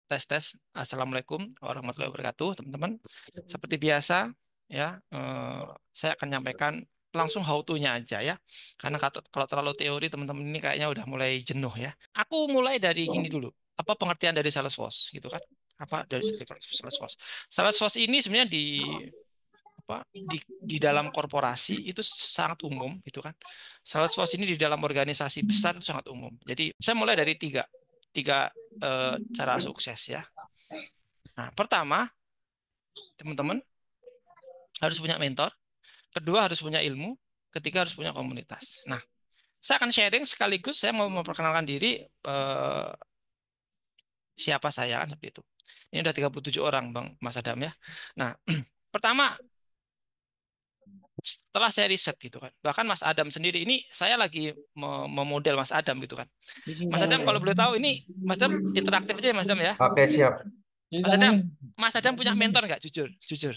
tes. Assalamualaikum warahmatullahi wabarakatuh, teman-teman. Seperti biasa, ya, saya akan nyampaikan langsung how to-nya aja ya. Karena kalau terlalu teori, teman-teman ini kayaknya udah mulai jenuh ya. Aku mulai dari gini dulu. Apa pengertian dari Salesforce, gitu kan? Apa dari Salesforce? Salesforce ini sebenarnya di dalam korporasi itu sangat umum, gitu kan? Salesforce ini di dalam organisasi besar itu sangat umum. Jadi saya mulai dari tiga cara sukses ya. Nah, pertama, teman-teman harus punya mentor, kedua harus punya ilmu, ketiga harus punya komunitas. Nah, saya akan sharing sekaligus saya mau memperkenalkan diri, siapa saya kan seperti itu. Ini udah 37 orang, Bang Mas Adam ya. Nah, pertama setelah saya riset gitu kan. Bahkan Mas Adam sendiri ini saya lagi memodel Mas Adam gitu kan. Mas Adam kalau boleh tahu ini Mas Adam interaktif aja ya Mas Adam ya. Oke, siap. Mas Adam punya mentor nggak? Jujur, jujur.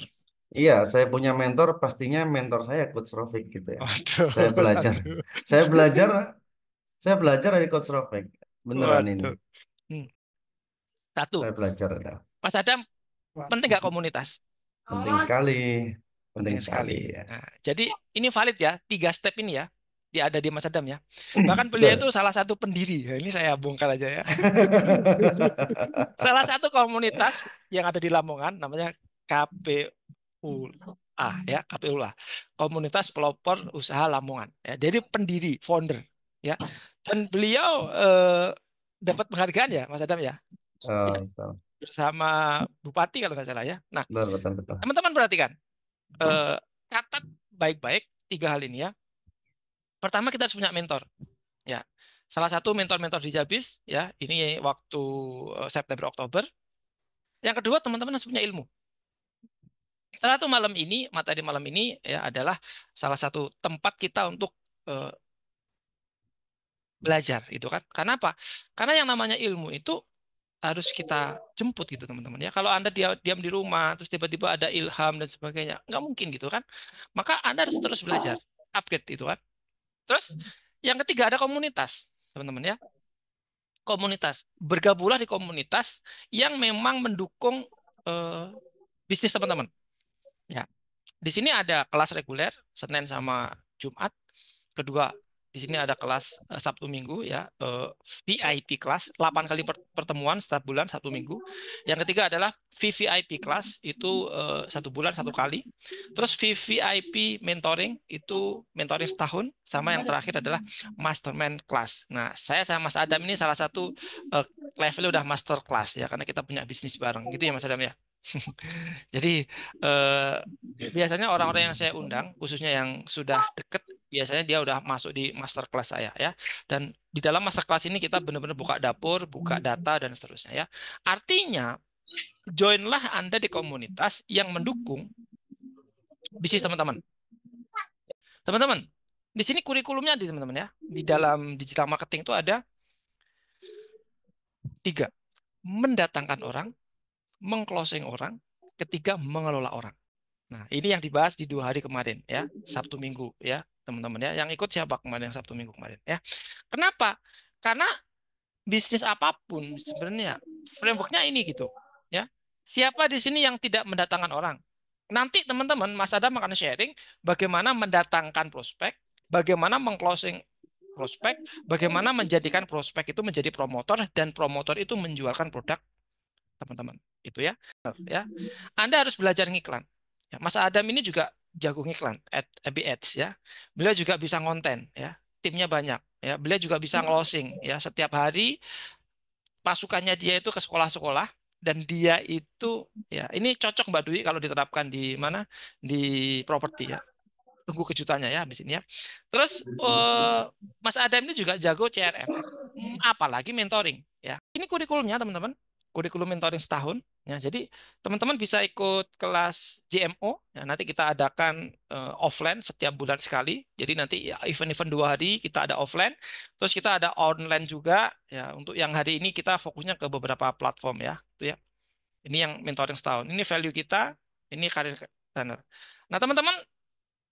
Iya, saya punya mentor, pastinya mentor saya Coach Rofik gitu ya. Saya Waduh, belajar. waduh, Saya belajar, saya belajar dari Coach Rofik. Beneran ini. waduh. Hmm. Satu, Saya belajar ya. Mas Adam penting nggak komunitas? Penting sekali. Penting Penting sekali sekali. ya. Nah, jadi ini valid ya, tiga step ini ya. Dia ada di Mas Adam ya. Bahkan beliau itu Betul. salah satu pendiri. Nah, ini saya bongkar aja ya. Salah satu komunitas yang ada di Lamongan namanya KPUA ya, KPUA. Komunitas Pelopor Usaha Lamongan. Ya, jadi pendiri, founder ya. Dan beliau dapat penghargaan ya, Mas Adam ya. Ya, Oh, betul. bersama Bupati kalau nggak salah ya. Nah, Betul, betul, betul. teman-teman perhatikan, eh, catat baik-baik tiga hal ini ya. Pertama kita harus punya mentor. Ya, salah satu mentor-mentor di Jabis ya. Ini waktu September Oktober. Yang kedua teman-teman harus punya ilmu. Salah satu malam ini, materi malam ini ya adalah salah satu tempat kita untuk eh, belajar itu kan. Karena apa? Karena yang namanya ilmu itu harus kita jemput gitu teman-teman ya. Kalau Anda diam di rumah terus tiba-tiba ada ilham dan sebagainya, nggak mungkin gitu kan. Maka Anda harus terus belajar, upgrade itu kan. Terus yang ketiga ada komunitas, teman-teman ya. Komunitas. Bergabunglah di komunitas yang memang mendukung eh, bisnis teman-teman. Ya. Di sini ada kelas reguler Senin sama Jumat. Kedua, di sini ada kelas Sabtu Minggu ya, VIP kelas 8 kali pertemuan setiap bulan Sabtu Minggu. Yang ketiga adalah VVIP kelas itu satu bulan satu kali. Terus VVIP mentoring itu mentoring setahun, sama yang terakhir adalah mastermind class. Nah, saya sama Mas Adam ini salah satu levelnya udah master class ya, karena kita punya bisnis bareng gitu ya Mas Adam ya. Jadi eh, biasanya orang-orang yang saya undang, khususnya yang sudah deket, biasanya dia udah masuk di master class saya ya. Dan di dalam master class ini kita benar-benar buka dapur, buka data dan seterusnya ya. Artinya, joinlah Anda di komunitas yang mendukung bisnis teman-teman. Teman-teman, di sini kurikulumnya di teman-teman ya. Di dalam digital marketing itu ada tiga: mendatangkan orang, mengclosing orang, ketiga mengelola orang. Nah, ini yang dibahas di 2 hari kemarin ya, Sabtu Minggu ya, teman-teman ya. Yang ikut siapa kemarin yang Sabtu Minggu kemarin ya? Kenapa? Karena bisnis apapun sebenarnya frameworknya ini gitu ya. Siapa di sini yang tidak mendatangkan orang? Nanti teman-teman Mas Adam akan sharing bagaimana mendatangkan prospek, bagaimana mengclosing prospek, bagaimana menjadikan prospek itu menjadi promotor dan promotor itu menjualkan produk teman-teman. Itu ya. Ya. Anda harus belajar ngiklan. Ya, Mas Adam ini juga jago ngiklan, FB Ads ya. Beliau juga bisa konten ya. Timnya banyak ya. Beliau juga bisa closing ya. Setiap hari pasukannya dia itu ke sekolah-sekolah dan dia itu ya ini cocok Mbak Dwi kalau diterapkan di mana? Di properti ya. Tunggu kejutannya ya habis ini ya. Terus Mas Adam ini juga jago CRM. Apalagi mentoring ya. Ini kurikulumnya teman-teman. Kurikulum mentoring setahun ya. Jadi teman-teman bisa ikut kelas JMO ya. Nanti kita adakan offline setiap bulan sekali. Jadi nanti ya, event-event 2 hari kita ada offline. Terus kita ada online juga ya. Untuk yang hari ini kita fokusnya ke beberapa platform ya. Itu ya. Ini yang mentoring setahun. Ini value kita. Ini karir planner. Nah teman-teman,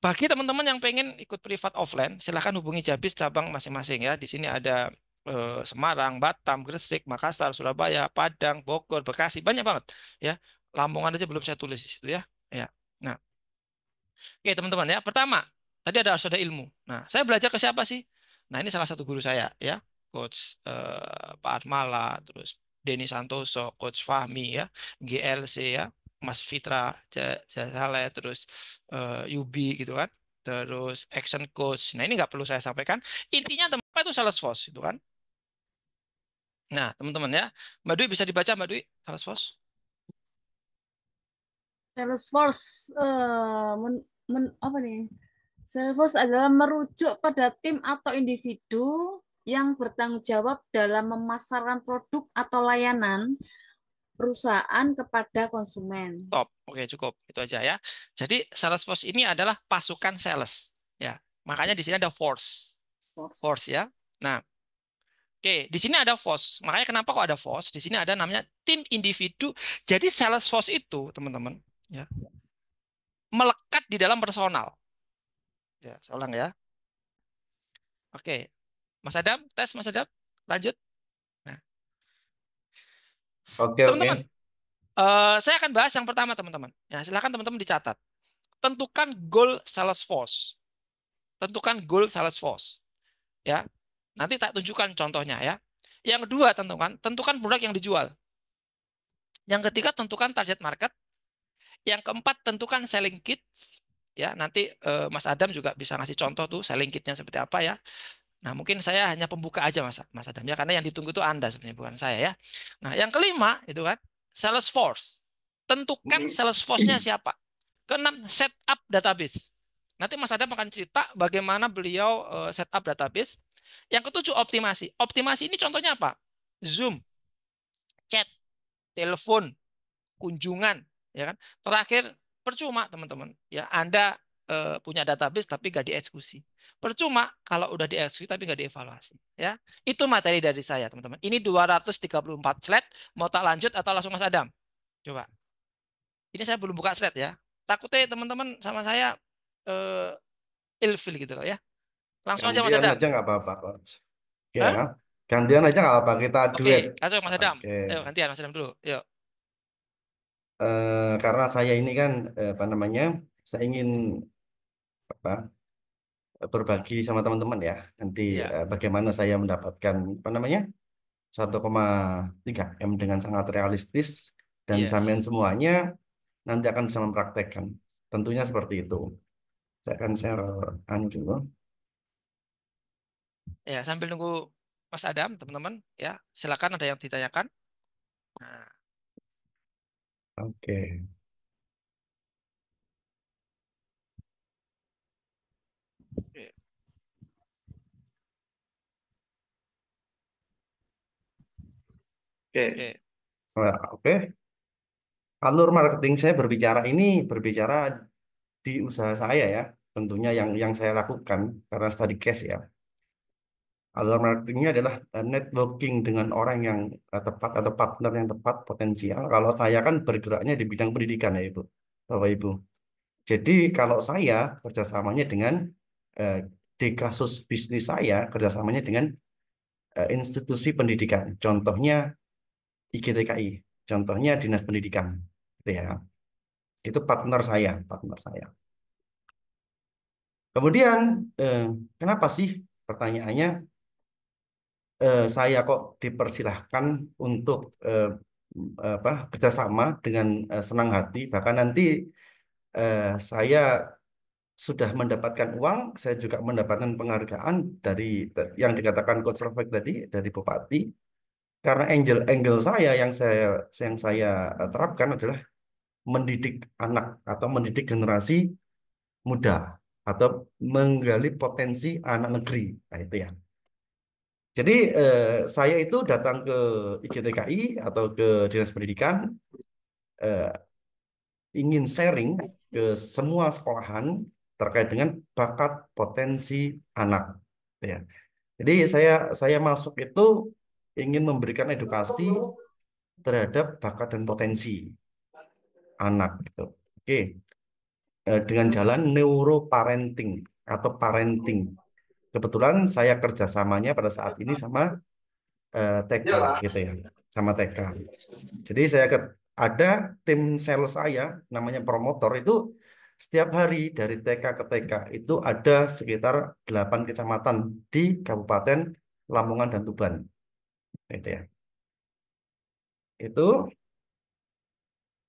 bagi teman-teman yang pengen ikut privat offline, silahkan hubungi Jabis cabang masing-masing ya. Di sini ada Semarang, Batam, Gresik, Makassar, Surabaya, Padang, Bogor, Bekasi, banyak banget ya. Lamongan aja belum saya tulis di situ ya. Ya. Nah, oke teman-teman ya. Pertama, tadi ada harus ada ilmu. Nah, saya belajar ke siapa sih? Nah, ini salah satu guru saya ya, Coach Pak Atmala, terus Denny Santoso, Coach Fahmi ya, GLC ya, Mas Fitra Saleh, terus Yubi gitu kan. Terus action coach. Nah, ini nggak perlu saya sampaikan. Intinya tempat itu Salesforce itu kan. Nah, teman-teman ya. Mbak Dwi bisa dibaca Mbak Dwi Salesforce? Salesforce apa nih? Salesforce adalah merujuk pada tim atau individu yang bertanggung jawab dalam memasarkan produk atau layanan perusahaan kepada konsumen. Top. Oke, cukup. Itu aja ya. Jadi Salesforce ini adalah pasukan sales. Ya. Makanya di sini ada force. Force Force. ya. Nah, oke, di sini ada force. Makanya kenapa kok ada force? Di sini ada namanya tim individu. Jadi Salesforce itu, teman-teman, ya, melekat di dalam personal. Ya, saya ulang ya. Oke. Mas Adam, tes Mas Adam. Lanjut. Nah, Oke, oke. teman-teman, saya akan bahas yang pertama, teman-teman. Ya, silakan teman-teman dicatat. Tentukan goal Salesforce. Tentukan goal Salesforce. Ya, nanti tak tunjukkan contohnya ya. Yang kedua, tentukan produk yang dijual. Yang ketiga, tentukan target market. Yang keempat, tentukan selling kits. Ya, nanti Mas Adam juga bisa ngasih contoh tuh selling kitnya seperti apa ya. Nah, mungkin saya hanya pembuka aja Mas Adam ya, karena yang ditunggu itu Anda sebenarnya bukan saya ya. Nah, yang kelima itu kan Salesforce. Tentukan Salesforce-nya siapa. Keenam, setup database. Nanti Mas Adam akan cerita bagaimana beliau setup database. Yang ketujuh, optimasi. Optimasi ini contohnya apa? Zoom, chat, telepon, kunjungan, ya kan? Terakhir, percuma teman-teman. Ya, Anda punya database tapi nggak dieksekusi. Percuma kalau udah dieksekusi tapi nggak dievaluasi. Ya, itu materi dari saya teman-teman. Ini 234 slide. Mau tak lanjut atau langsung Mas Adam? Coba. Ini saya belum buka slide ya. Takutnya teman-teman sama saya eh, ilfil gitu loh ya. Langsung aja Mas Gantian Adam. aja nggak apa-apa, Coach. Ya, Hah? gantian aja nggak apa-apa. Kita Oke, duet. langsung Mas Adam. Oke. Ayo gantian Mas Adam dulu. Yuk. Karena saya ini kan, apa namanya, saya ingin apa berbagi sama teman-teman ya. Nanti Ya, bagaimana saya mendapatkan apa namanya 1,3 M dengan sangat realistis dan sampean yes. semuanya nanti akan bisa mempraktekkan. Tentunya seperti itu. Saya akan share anu dulu. Ya, sambil nunggu Mas Adam, teman-teman, ya, silakan ada yang ditanyakan. Nah, Oke. oke, Oke. oke, Nah, oke. Alur marketing saya berbicara ini berbicara di usaha saya ya. Tentunya yang saya lakukan karena study case ya. Alur marketingnya adalah networking dengan orang yang tepat atau partner yang tepat potensial. Kalau saya kan bergeraknya di bidang pendidikan ya Ibu, Bapak Ibu. Jadi kalau saya kerjasamanya dengan eh, di kasus bisnis saya kerjasamanya dengan institusi pendidikan. Contohnya IGTKI, contohnya Dinas Pendidikan. Gitu ya. Itu partner saya. Kemudian eh, kenapa sih pertanyaannya saya kok dipersilahkan untuk apa kerjasama dengan senang hati, bahkan nanti saya sudah mendapatkan uang, saya juga mendapatkan penghargaan dari yang dikatakan Coach Rofik tadi dari Bupati, karena angle saya yang saya terapkan adalah mendidik anak atau mendidik generasi muda atau menggali potensi anak negeri. Nah, itu ya. Jadi saya itu datang ke IGTKI atau ke Dinas Pendidikan eh, ingin sharing ke semua sekolahan terkait dengan bakat potensi anak. Ya. Jadi saya masuk itu ingin memberikan edukasi terhadap bakat dan potensi anak gitu. Oke, dengan jalan neuroparenting atau parenting. Kebetulan saya kerjasamanya pada saat ini sama TK gitu ya, sama TK. Jadi ada tim sales saya namanya promotor itu setiap hari dari TK ke TK itu ada sekitar 8 kecamatan di Kabupaten Lamongan dan Tuban. Gitu ya. Itu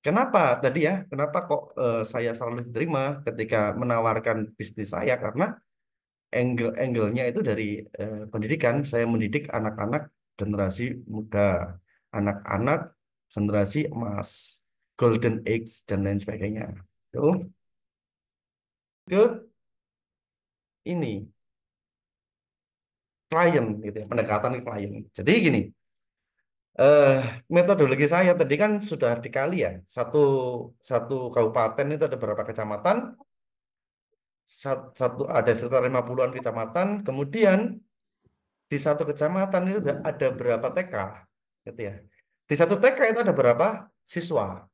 kenapa tadi ya? Kenapa kok saya selalu diterima ketika menawarkan bisnis saya? Karena angle-nya itu dari pendidikan. Saya mendidik anak-anak generasi muda, anak-anak generasi emas, golden age dan lain sebagainya. Itu ke ini klien gitu ya, pendekatan ke klien. Jadi gini, eh metodologi saya tadi kan sudah dikali ya. Satu satu kabupaten itu ada berapa kecamatan? Satu ada sekitar 50-an kecamatan. Kemudian di satu kecamatan itu ada berapa TK, gitu ya. Di satu TK itu ada berapa siswa?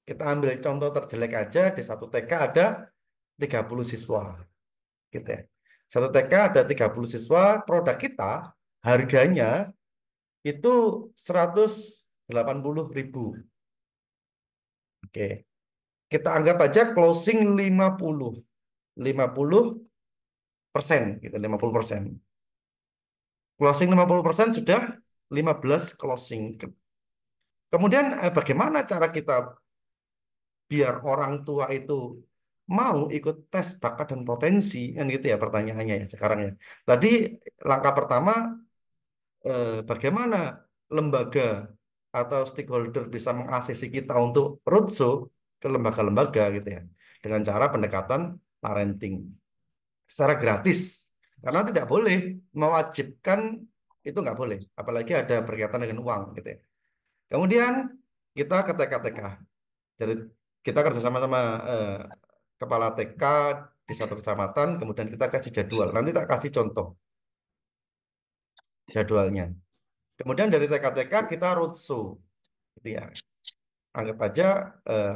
Kita ambil contoh terjelek aja, di satu TK ada 30 siswa, gitu ya. Satu TK ada 30 siswa, produk kita harganya itu 180.000. Oke. Kita anggap aja closing 50% gitu, 50%. Closing 50% sudah 15 closing. Kemudian bagaimana cara kita biar orang tua itu mau ikut tes bakat dan potensi kan gitu ya pertanyaannya ya sekarang ya. Tadi langkah pertama bagaimana lembaga atau stakeholder bisa mengasesi kita untuk roadshow ke lembaga-lembaga gitu ya dengan cara pendekatan parenting secara gratis karena tidak boleh mewajibkan itu nggak boleh apalagi ada berkaitan dengan uang gitu ya. Kemudian kita ke TK-TK. Jadi kita kerjasama sama kepala TK di satu kecamatan, kemudian kita kasih jadwal. Nanti tak kasih contoh jadwalnya. Kemudian dari TK-TK kita roadshow, gitu ya. Anggap aja eh,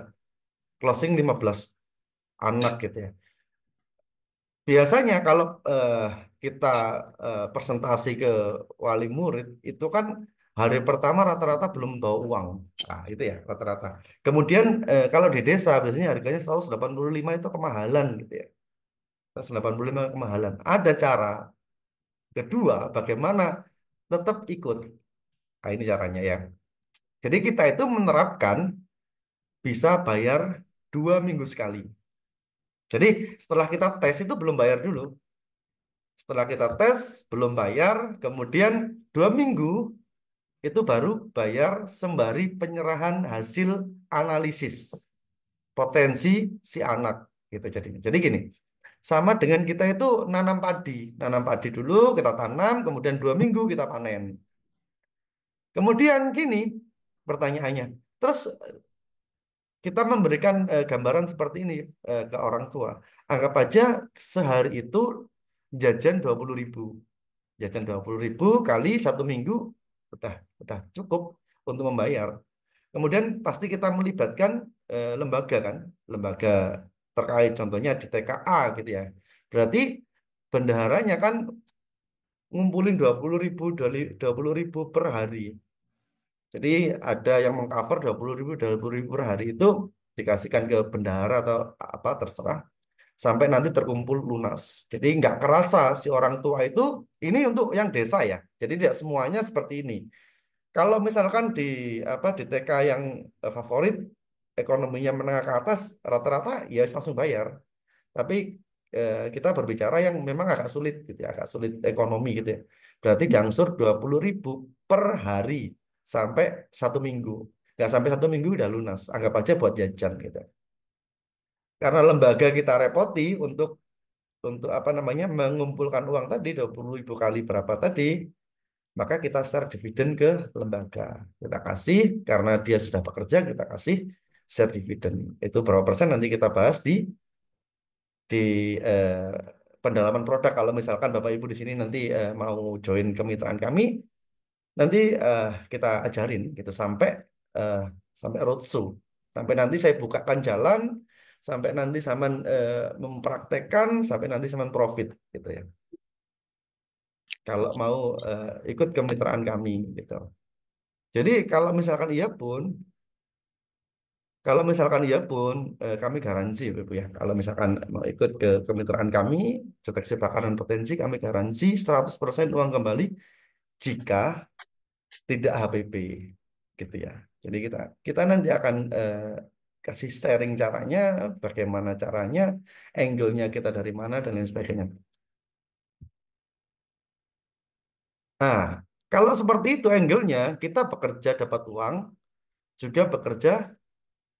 closing 15 anak gitu ya. Biasanya kalau kita presentasi ke wali murid itu kan hari pertama rata-rata belum bawa uang. Nah, itu ya rata-rata. Kemudian kalau di desa biasanya harganya 185 itu kemahalan gitu ya. 185 kemahalan. Ada cara kedua bagaimana tetap ikut. Nah, ini caranya ya. Jadi kita itu menerapkan bisa bayar 2 minggu sekali. Jadi setelah kita tes itu belum bayar dulu. Setelah kita tes, belum bayar, kemudian 2 minggu itu baru bayar sembari penyerahan hasil analisis potensi si anak gitu jadinya. Jadi gini, sama dengan kita itu nanam padi dulu kita tanam, kemudian 2 minggu kita panen. Kemudian gini pertanyaannya, terus kita memberikan gambaran seperti ini ke orang tua. Anggap aja sehari itu jajan 20.000. Jajan 20.000 kali 1 minggu udah udah cukup untuk membayar. Kemudian pasti kita melibatkan lembaga kan, lembaga terkait contohnya di TKA gitu ya. Berarti bendaharanya kan ngumpulin 20.000 per hari. Jadi ada yang mengcover 20.000 per hari itu dikasihkan ke bendahara atau apa terserah sampai nanti terkumpul lunas. Jadi nggak kerasa si orang tua itu ini untuk yang desa ya. Jadi tidak semuanya seperti ini. Kalau misalkan di di TK yang favorit ekonominya menengah ke atas rata-rata ya langsung bayar. Tapi kita berbicara yang memang agak sulit gitu ya, agak sulit ekonomi gitu ya. Berarti diangsur 20.000 per hari sampai 1 minggu. Nggak sampai 1 minggu udah lunas. Anggap aja buat jajan gitu. Karena lembaga kita repoti untuk apa namanya mengumpulkan uang tadi 20.000 kali berapa tadi, maka kita share dividen ke lembaga. Kita kasih karena dia sudah bekerja, kita kasih share dividen. Itu berapa persen nanti kita bahas di pendalaman produk. Kalau misalkan Bapak Ibu di sini nanti mau join kemitraan kami, nanti kita ajarin gitu eh, sampai roadshow, sampai nanti saya bukakan jalan, sampai nanti zaman mempraktekkan, sampai nanti zaman profit gitu ya. kalau mau ikut kemitraan kami gitu. Jadi kalau misalkan iya pun kami garansi Ibu ya. Kalau misalkan mau ikut ke kemitraan kami, deteksi bakat dan potensi, kami garansi 100% uang kembali jika tidak HPP gitu ya. Jadi kita kita nanti akan kasih sharing caranya, bagaimana caranya, angle-nya kita dari mana dan lain sebagainya. Nah, kalau seperti itu angle-nya, kita bekerja dapat uang, juga bekerja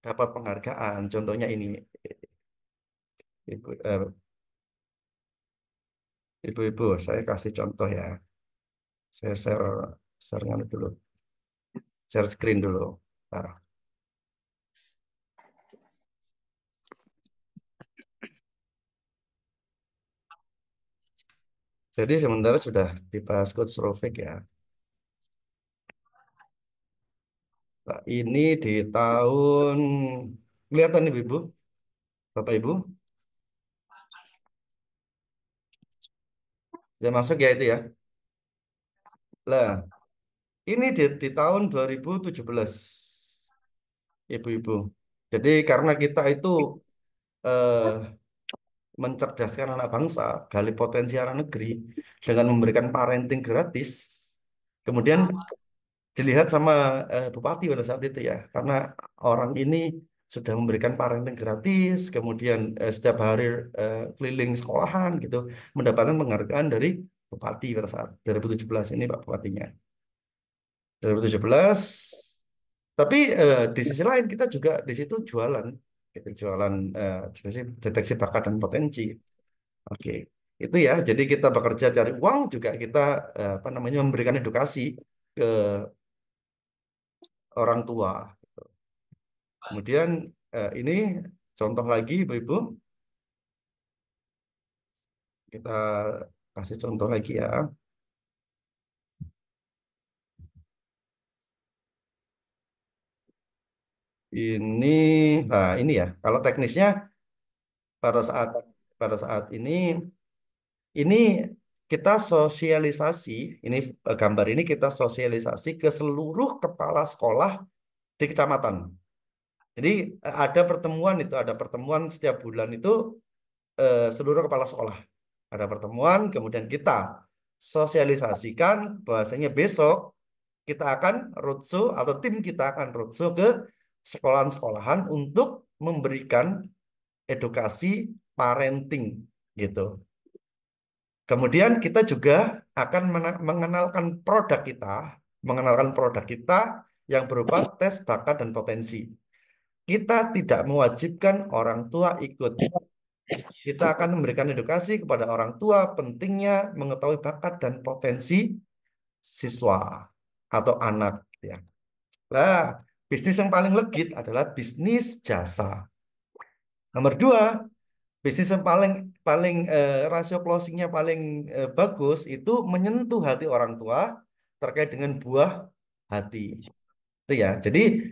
dapat penghargaan. Contohnya ini, Ibu, ibu-ibu, saya kasih contoh ya. Saya share nganu dulu, share screen dulu. Nah, jadi sementara sudah dibahas Coach Rofik ya. Nah, ini di tahun, kelihatan nih Ibu, Bapak Ibu, ya masuk ya itu ya. Lah, ini di tahun 2017, Ibu-ibu. Jadi karena kita itu eh, mencerdaskan anak bangsa, gali potensi anak negeri dengan memberikan parenting gratis. Kemudian dilihat sama bupati pada saat itu ya, karena orang ini sudah memberikan parenting gratis, kemudian setiap hari keliling sekolahan gitu, mendapatkan penghargaan dari bupati pada saat 2017 ini Pak Bupatinya. 2017, tapi di sisi lain kita juga di situ jualan, gitu, jualan deteksi bakat dan potensi. Oke, itu ya. Jadi kita bekerja cari uang juga kita apa namanya memberikan edukasi ke orang tua. Kemudian ini contoh lagi, Ibu-ibu, kita kasih contoh lagi ya. Ini, nah ini ya. Kalau teknisnya pada saat ini kita sosialisasi. Ini gambar ini kita sosialisasi ke seluruh kepala sekolah di kecamatan. Jadi ada pertemuan itu, ada pertemuan setiap bulan itu seluruh kepala sekolah. Ada pertemuan, kemudian kita sosialisasikan bahwasanya besok kita akan roadshow atau tim kita akan roadshow ke sekolahan-sekolahan untuk memberikan edukasi parenting gitu. Kemudian kita juga akan mengenalkan produk kita yang berupa tes bakat dan potensi. Kita tidak mewajibkan orang tua ikut. Kita akan memberikan edukasi kepada orang tua pentingnya mengetahui bakat dan potensi siswa atau anak ya. Nah, bisnis yang paling legit adalah bisnis jasa. Nomor dua, bisnis yang paling paling rasio closingnya paling bagus itu menyentuh hati orang tua terkait dengan buah hati. Itu ya. Jadi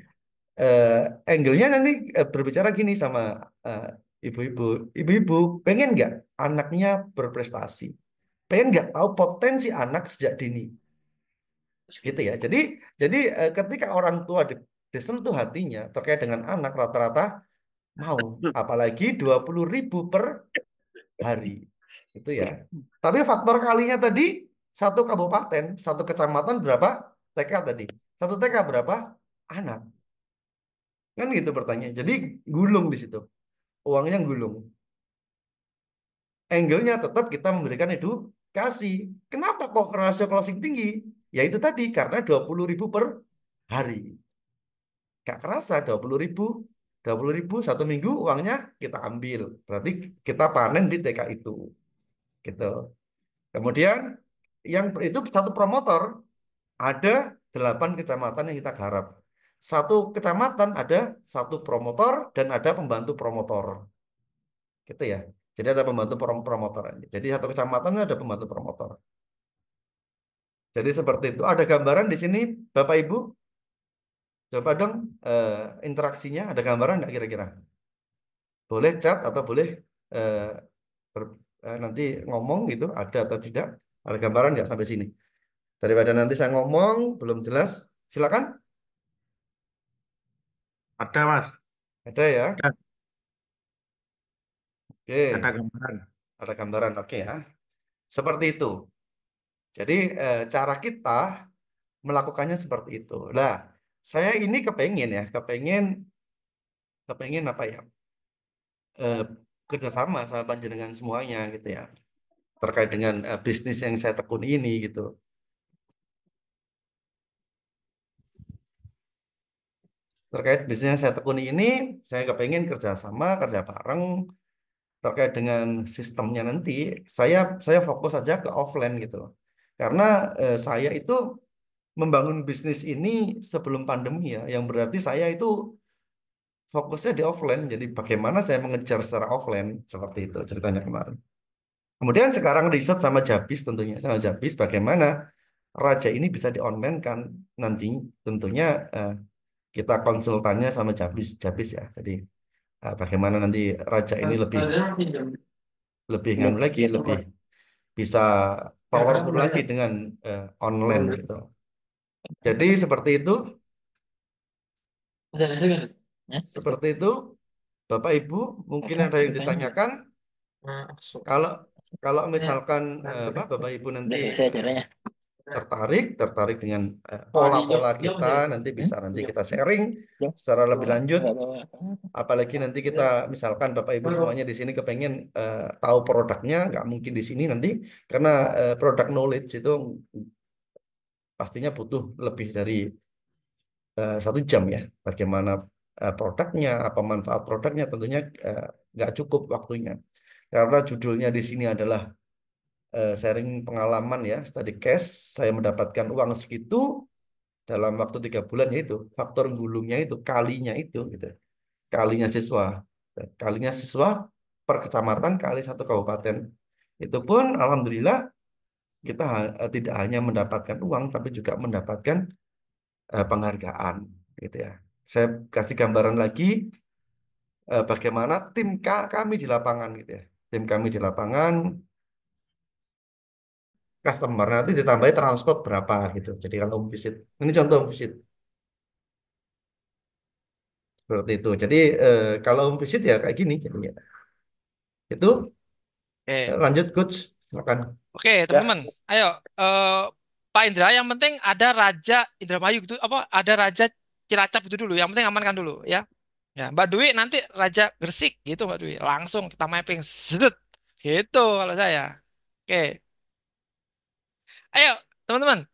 angle-nya nanti berbicara gini sama eh, ibu-ibu. Ibu-ibu pengen nggak anaknya berprestasi? Pengen nggak tahu potensi anak sejak dini? Gitu ya. Jadi ketika orang tua disentuh hatinya terkait dengan anak rata-rata mau, apalagi 20.000 per hari. Itu ya. Tapi faktor kalinya tadi satu kabupaten, satu kecamatan berapa TK tadi? Satu TK berapa anak? Kan gitu pertanyaan. Jadi gulung di situ. Uangnya gulung. Angle-nya tetap kita memberikan edukasi. Kenapa kok rasio closing tinggi? Ya itu tadi karena 20.000 per hari. Gak kerasa 20.000. 20.000 satu minggu uangnya kita ambil. Berarti kita panen di TK itu. Gitu. Kemudian yang itu satu promotor ada 8 kecamatan yang kita garap. Satu kecamatan ada satu promotor dan ada pembantu promotor. Gitu ya. Jadi ada pembantu promotor. Jadi satu kecamatan ada pembantu promotor. Jadi seperti itu. Ada gambaran di sini, Bapak Ibu. Coba dong interaksinya. Ada gambaran nggak kira-kira? Boleh chat atau boleh eh, nanti ngomong gitu. Ada atau tidak? Ada gambaran nggak sampai sini? Daripada nanti saya ngomong belum jelas, silakan. Ada, Mas. Ada ya? Ada, ada Oke, gambaran. ada gambaran. Oke ya. Seperti itu. Jadi cara kita melakukannya seperti itu. Nah, saya ini kepengen ya, kepengen apa ya? eh, Kerjasama sama panjenengan semuanya gitu ya. Terkait dengan bisnis yang saya tekuni ini gitu. Terkait bisnis yang saya tekuni ini, saya kepengen kerjasama, kerja bareng terkait dengan sistemnya nanti. Saya fokus saja ke offline gitu loh. Karena saya itu membangun bisnis ini sebelum pandemi ya, yang berarti saya itu fokusnya di offline. Jadi bagaimana saya mengejar secara offline seperti itu ceritanya kemarin. Kemudian sekarang riset sama Jabis tentunya sama Jabis bagaimana Raja ini bisa di online kan nanti tentunya kita konsultannya sama Jabis Jabis ya. Jadi bagaimana nanti Raja ini lebih lebih nganu lagi lebih bisa powerful lagi dengan online gitu. Jadi seperti itu, seperti itu. Bapak Ibu mungkin ada yang ditanyakan. Kalau kalau misalkan Bapak Ibu nanti tertarik dengan pola-pola kita nanti bisa nanti kita sharing secara lebih lanjut. Apalagi nanti kita misalkan Bapak Ibu semuanya di sini kepengen tahu produknya nggak mungkin di sini nanti karena produk knowledge itu pastinya butuh lebih dari 1 jam ya. Bagaimana produknya, apa manfaat produknya tentunya nggak cukup waktunya. Karena judulnya di sini adalah sharing pengalaman ya, study case, saya mendapatkan uang segitu dalam waktu 3 bulan yaitu faktor gulungnya itu kalinya itu gitu, kalinya siswa per kecamatan kali 1 kabupaten. Itu pun alhamdulillah kita tidak hanya mendapatkan uang tapi juga mendapatkan penghargaan gitu ya. Saya kasih gambaran lagi bagaimana tim kami di lapangan gitu ya. Tim kami di lapangan customer nanti ditambahi transport berapa gitu. Jadi kalau home visit, ini contoh home visit seperti itu. Jadi kalau home visit ya kayak gini jadinya. Itu Oke. lanjut coach, silakan. Oke, Ya, teman-teman. Ayo, Pak Indra, yang penting ada Raja Indramayu gitu, apa? Ada Raja Cilacap itu dulu. Yang penting amankan dulu, ya. Ya, Mbak Dwi nanti Raja Gresik gitu, Mbak Dwi. Langsung kita mapping, zedut. Gitu kalau saya. Oke. Ayo, teman-teman,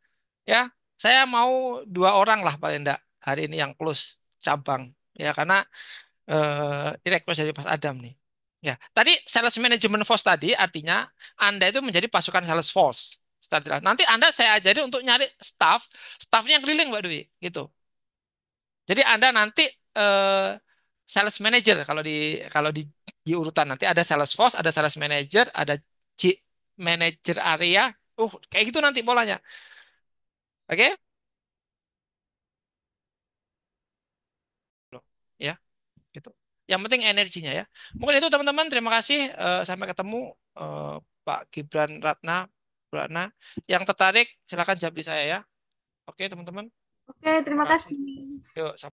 ya. Saya mau 2 orang lah paling enggak hari ini yang close cabang, ya, karena ini request dari Mas Adam nih. Ya, tadi sales management force tadi artinya Anda itu menjadi pasukan sales force. Nanti Anda saya ajari untuk nyari staffnya yang keliling Mbak Dwi, gitu. Jadi Anda nanti eh, sales manager kalau di urutan nanti ada sales force, ada sales manager, ada G manager area. Kayak gitu nanti polanya. Oke? Ya. Gitu. Yang penting energinya ya. Mungkin itu teman-teman. Terima kasih. Sampai ketemu eh, Pak Gibran Ratna. Yang tertarik silakan jawab di saya ya. Oke teman-teman. Oke, Terima terima kasih. kasih. Yuk.